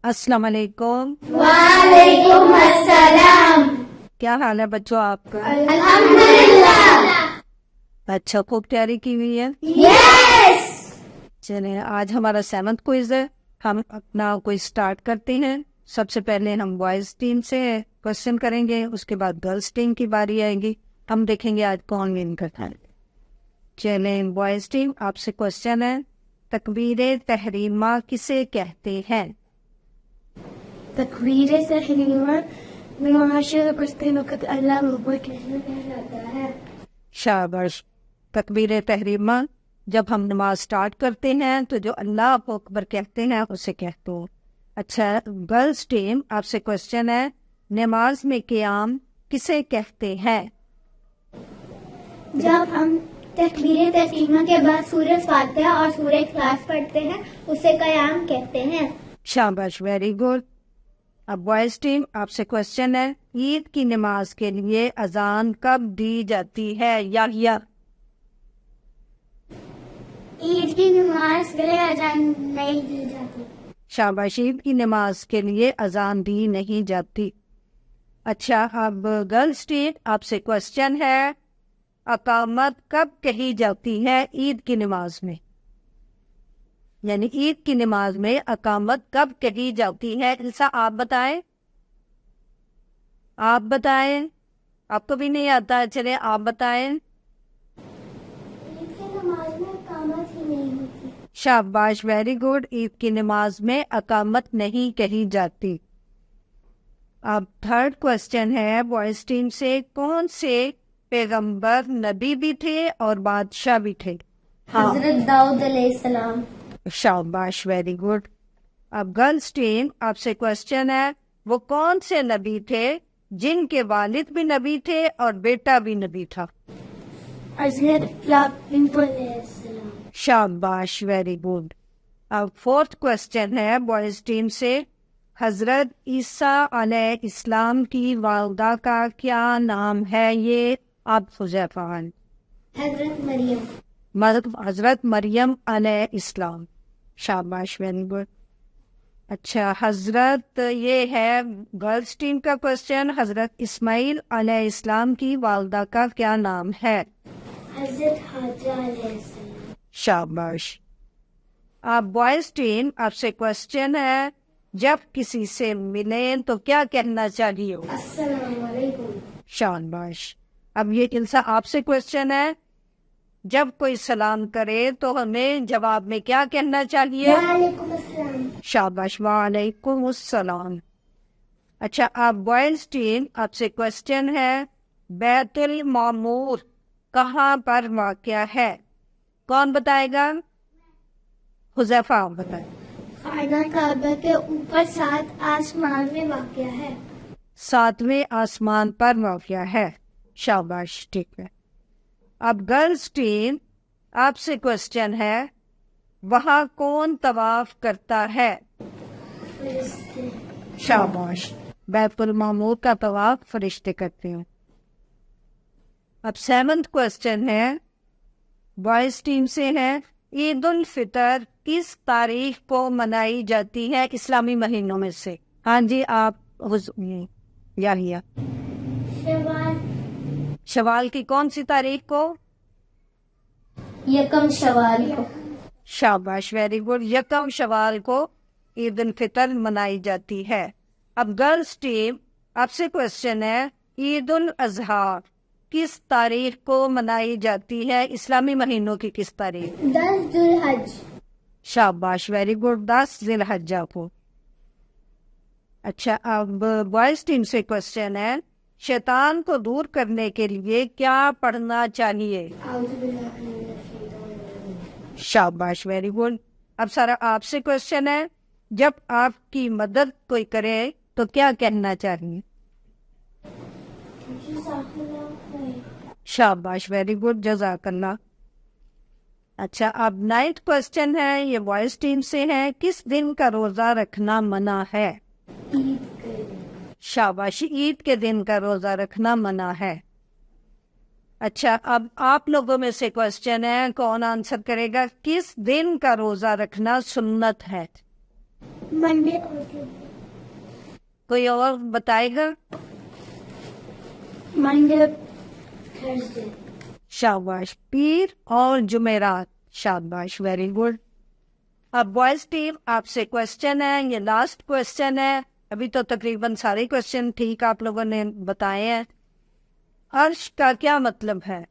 السلام علیکم. وعلیکم السلام. کیا حال ہے بچوں آپ کا؟ الحمدللہ. اچھا، خوب تیاری کی ہوئی ہے. یس. چلیں، آج ہمارا 7th کوئز ہے. ہم اپنا کوئز سٹارٹ کرتے ہیں. سب سے پہلے ہم بوائز ٹیم سے کوشچن کریں گے، اس کے بعد گرلز ٹیم کی باری آئے گی. ہم دیکھیں گے آج کون ون کرتا ہے. چلیں، بوائز ٹیم آپ سے کوشچن ہے، تکبیر تحریمہ کسے کہتے ہیں؟ تکبیر تحریمہ نماز شروع کرتے وقت اللہ اکبر کہنا کہلاتا ہے. شاباش. تکبیر تحریمہ جب ہم نماز سٹارٹ کرتے ہیں تو جو اللہ اکبر کہتے ہیں اسے کہتے ہیں. اچھا، گرلز ٹیم آپ سے کوشچن ہے، نماز میں قیام کسے کہتے ہیں؟ جب ہم تکبیر تحریمہ کے بعد سورہ فاتحہ اور سورہ اخلاص پڑھتے ہیں اسے قیام کہتے ہیں. شاباش، ویری گڈ. اب بوائز ٹیم آپ سے کوشچن ہے، عید کی نماز کے لیے اذان کب دی جاتی ہے؟ یا عید کی نماز کے لیے اذان نہیں دی جاتی. شاباش، عید کی نماز کے لیے اذان دی نہیں جاتی. اچھا، اب گرلز ٹیم آپ سے کوشچن ہے، اقامت کب کہی جاتی ہے عید کی نماز میں؟ یعنی عید کی نماز میں اقامت کب کہی جاتی ہے؟ ایسا آپ بتائیں. آپ بتائیں، آپ کو بھی نہیں آتا. چلے آپ بتائیں. عید کی نماز میں اقامت ہی نہیں ہوتی. شاباش، ویری گڈ. عید کی نماز میں اقامت نہیں کہی جاتی. اب تھرڈ کوشچن ہے بوائز ٹیم سے، کون سے پیغمبر نبی بھی تھے اور بادشاہ بھی تھے؟ حضرت داؤد علیہ السلام. شاباش، ویری گڈ. اب گرلز ٹیم آپ سے کوشچن ہے، وہ کون سے نبی تھے جن کے والد بھی نبی تھے اور بیٹا بھی نبی تھا؟ حضرت یعقوب علیہ السلام. شاباش، ویری گڈ. اب فورتھ کوشچن ہے بوائز ٹیم سے، حضرت عیسیٰ علیہ السلام کی والدہ کا کیا نام ہے؟ یہ آپ حذیفہ ہیں. حضرت مریم. حضرت مریم علیہ السلام. شاباش، ویری گڈ. اچھا، حضرت یہ ہے گرلز ٹیم کا کوشچن، حضرت اسماعیل علیہ السلام کی والدہ کا کیا نام ہے؟ حضرت حاجہ علیہ السلام. شاباش. اب بوائز ٹیم آپ سے کوشچن ہے، جب کسی سے ملیں تو کیا کہنا چاہیے؟ السلام علیکم. شاباش. اب یہ انسا آپ سے کوشچن ہے، جب کوئی سلام کرے تو ہمیں جواب میں کیا کہنا چاہیے؟ وعلیکم السلام. شاباش، وعلیکم السلام. اچھا، اب بوائز ٹیم آپ سے کوشچن ہے، بیت المعمور کہاں پر واقع ہے؟ کون بتائے گا؟ حذیفہ آپ بتائیں. خانہ کعبہ کے اوپر 7 آسمان میں واقع ہے. 7ویں آسمان پر واقع ہے. شاباش، ٹھیک ہے. اب گرلز ٹیم آپ سے کوشچن ہے، وہاں کون طواف کرتا ہے؟ فرشتے. شاباش، بیت المعمور کا طواف فرشتے کرتے ہیں. اب 7th کوشچن ہے بوائز ٹیم سے ہے، عید الفطر کس تاریخ کو منائی جاتی ہے اسلامی مہینوں میں سے؟ ہاں جی، آپ یا شوال. شوال کی کون سی تاریخ کو؟ یکم شوال کو. شاباش، ویری گڈ. یکم شوال کو عید الفطر منائی جاتی ہے. اب گرلز ٹیم آپ سے کوشچن ہے، عید الاضحیٰ کس تاریخ کو منائی جاتی ہے اسلامی مہینوں کی کس تاریخ؟ 10 ذو الحج. شاباش، ویری گڈ. 10 ذی الحجہ کو. اچھا، اب بوائز ٹیم سے کوشچن ہے، شیطان کو دور کرنے کے لیے کیا پڑھنا چاہیے؟ اعوذ باللہ من الشیطان الرجیم. شاباش، ویری گڈ. اب سارا آپ سے کوشچن ہے، جب آپ کی مدد کوئی کرے تو کیا کہنا چاہیے؟ جزاک اللہ خیر. شاباش، ویری گڈ، جزاک اللہ. اچھا، اب 9th کوشچن ہے، یہ بوائز ٹیم سے ہے، کس دن کا روزہ رکھنا منع ہے؟ عید کے دن. شاباش، عید کے دن کا روزہ رکھنا منع ہے. اچھا، اب آپ لوگوں میں سے کوشچن ہے، کون آنسر کرے گا، کس دن کا روزہ رکھنا سنت ہے؟ منڈے کوئی اور بتائے گا؟ منڈے تھرسڈے شاباش. پیر اور جمعرات. شاباش, ویری گڈ. اب بوائز ٹیم آپ سے کوشچن ہے, یہ لاسٹ کوشچن ہے. ابھی تو تقریباً سارے کوشچن ٹھیک آپ لوگوں نے بتائے ہیں. عرش کا کیا مطلب ہے؟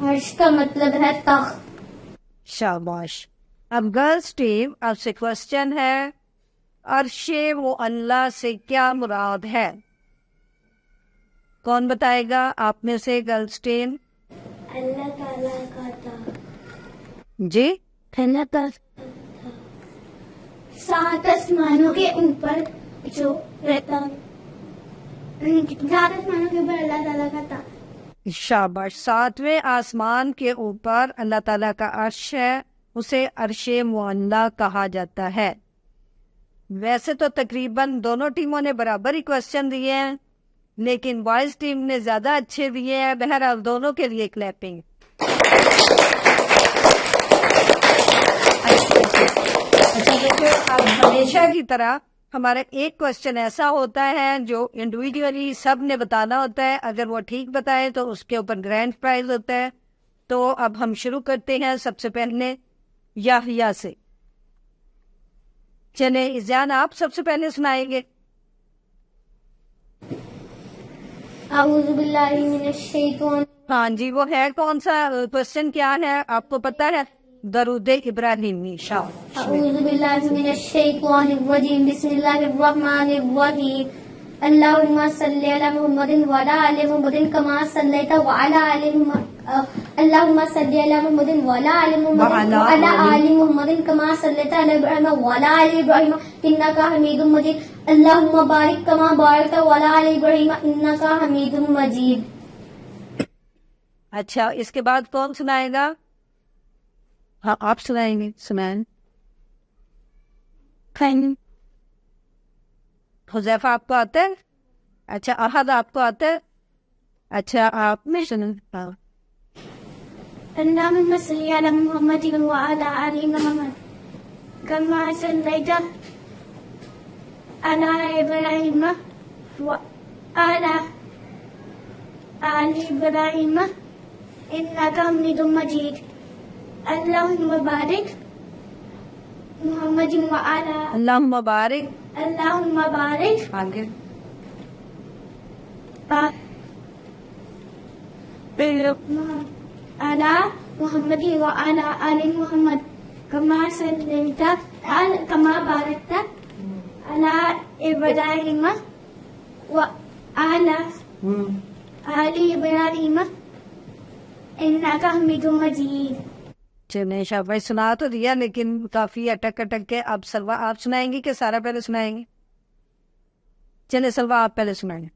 عرش کا مطلب ہے تخت. شاباش. اب گرلز ٹیم آپ سے کوشچن ہے, عرش وہ اللہ سے کیا مراد ہے؟ کون بتائے گا آپ میں سے گرلز ٹیم؟ اللہ تعالیٰ کا تخت. جی, اللہ تعالیٰ 7 آسمانوں کے اوپر جو رہتا, 7 آسمانوں کے اوپر اللہ تعالیٰ کا تخت. شاباش. 7ویں آسمان کے اوپر اللہ تعالیٰ کا عرش ہے, اسے عرش معلیٰ کہا جاتا ہے. ویسے تو تقریباً دونوں ٹیموں نے برابر ہی کوشچن دیے ہیں, لیکن بوائز ٹیم نے زیادہ اچھے دیے ہیں. بہرحال دونوں کے لیے کلیپنگ. اب ہمیشہ کی طرح ہمارا ایک کوشچن ایسا ہوتا ہے جو انڈیویجولی سب نے بتانا ہوتا ہے. اگر وہ ٹھیک بتائے تو اس کے اوپر گرینڈ پرائز ہوتا ہے. تو اب ہم شروع کرتے ہیں سب سے پہلے یحییٰ سے. چلے اذیان, آپ سب سے پہلے سنائیں گے. اعوذ باللہ من الشیطان. ہاں جی, وہ ہے کون سا کوشچن, کیا ہے آپ کو پتہ ہے؟ درود ابراہیمی. اعوذ باللہ من الشیطان الرجیم. بسم اللہ الرحمن الرحیم. اللہم صلی علی محمد وعلی آل محمد کما صلیت وعلی آل محمد. اللہم صلی علی محمد وعلی آل محمد وعلی آل محمد کما صلیت علی ابراہیم وعلی آل ابراہیم انک حمید مجید. اللہم بارک کما بارکت وعلی آل ابراہیم انک حمید مجید. اچھا, اس کے بعد کون سنائے گا؟ ہاں آپ سنائیں گے, سنائیں. حذیفہ آپ کو آتا ہے؟ اچھا, احد آپ کو آتا ہے؟ اچھا, آپ میں سنیں. ہاں. اللہم صلی علی محمد وعلی آل محمد کما صلیت علی ابراہیم وعلی آل ابراہیم انک حمید مجید. اللہم بارک محمد وعلی اللہم بارک. اللہم بارک آگے. علی محمد وعلی آل محمد کما صلیت کما بارکت علی ابراہیم وعلی آل ابراہیم انک حمید مجید. چلیں شاباش, سنا تو دیا لیکن کافی اٹک اٹک کے. اب سلوہ آپ سنائیں گی کہ سارا پہلے سنائیں گے؟ چلیں سلوہ آپ پہلے سنائیں گے.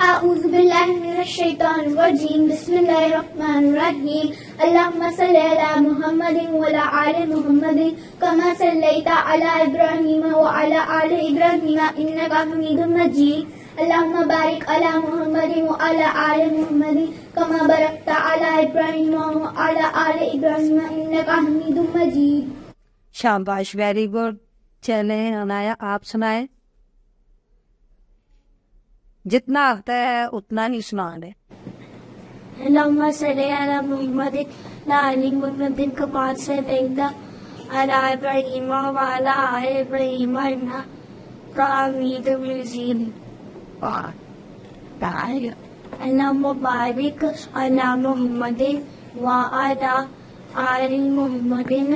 اعوذ باللہ من الشیطان الرجیم. بسم اللہ الرحمن الرحیم. اللہم صلی علی محمد وعلی آل محمد کما صلیت علی ابراہیم وعلی آل ابراہیم انک حمید مجید. اللہم بارک علی محمد وعلی آل محمد کما بارکت علی ابراہیم وعلی آل ابراہیم انک حمید مجید. شاباش, ویری گڈ. چلیں عنایا آپ سنائیں. جتنا آتا ہے اتنا ہی سنا دیں. اللہم صلی علی محمد وعلی آل محمد کما صلیت علی ابراہیم وعلی آل ابراہیم انک حمید مجید. اللہم بارک علی محمد وعلی آل محمد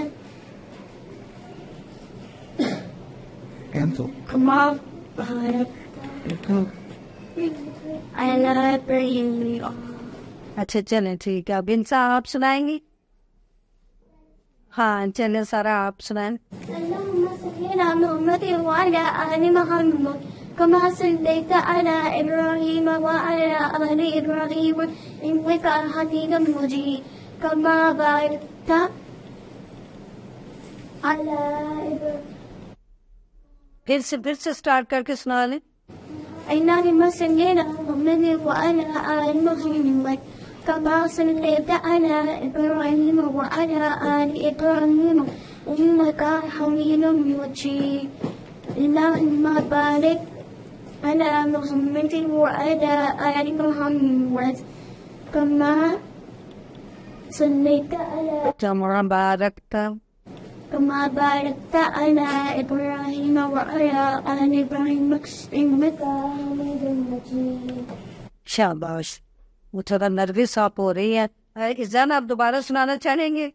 کما بارکت علی ابراہیم. اچھا چلیں ٹھیک ہے. اب انسا آپ سنائیں گی؟ ہاں چلیں سارا آپ سنائیں. اللہم صلی علی محمد وعلی آل محمد کما صلیت علی ابراہیم وعلی آل ابراہیم انک حمید مجید. کما بارکت علی ابراہیم. پھر سے اسٹارٹ کر کے سنا لیں. اللہم صلی علی محمد وعلی آل محمد کما صلیت علی ابراہیم وعلی آل ابراہیم إنك حميد مجيد اللهم بارك على محمد وعلى آل محمد كما صليت على كما باركت على إبراهيم وعلى آل إبراهيم إنك حميد مجيد. شاباش. وہ تھوڑا نروس آپ ہو رہی ہیں. اذان آپ دوبارہ سنانا چاہیں گے؟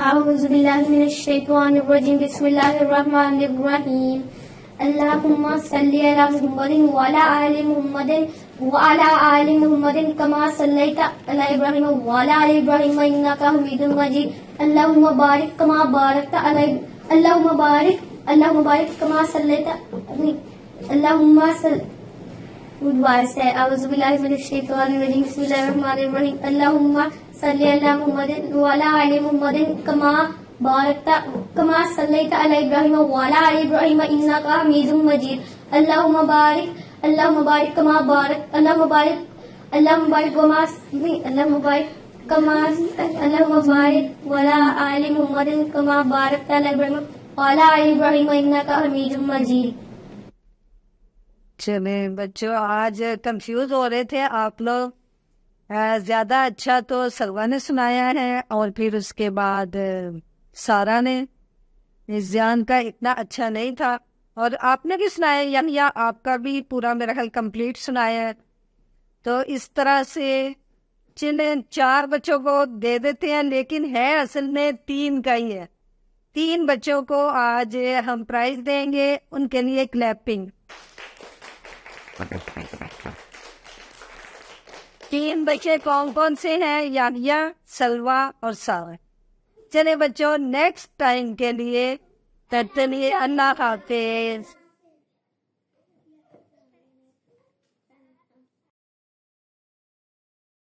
أعوذ بالله من الشيطان الرجيم بسم الله الرحمن الرحيم اللهم صل على محمد وعلى آل محمد وعلى آل محمد كما صليت على إبراهيم وعلى آل إبراهيم إنك حميد مجيد اللهم بارك كما باركت على اللهم بارك كما صليت اللهم صل أعوذ بالله من الشيطان الرجيم بسم الله الرحمن الرحيم اللهم صل على محمد وعلى آل محمد كما صليت على إبراهيم وعلى آل إبراهيم إنك حميد مجيد اللهم بارك كما باركت اللهم بارك وعلى آل محمد كما باركت على إبراهيم وعلى آل إبراهيم إنك حميد مجيد. چلیں بچوں، آج کنفیوز ہو رہے تھے آپ لوگ. زیادہ اچھا تو سلوا نے سنایا ہے اور پھر اس کے بعد سارا نے. زیان کا اتنا اچھا نہیں تھا. اور آپ نے بھی سنایا یعنی یا آپ کا بھی پورا میرا خیال کمپلیٹ سنایا ہے. تو اس طرح سے چلیں 4 بچوں کو دے دیتے ہیں، لیکن ہے اصل میں 3 کا ہی ہے. 3 بچوں کو آج ہم پرائز دیں گے، ان کے لیے کلیپنگ. 3 بچے کون کون سے ہیں؟ یانیہ، سلوا اور سارا. چلے بچوں، نیکسٹ ٹائم کے لیے اللہ حافظ.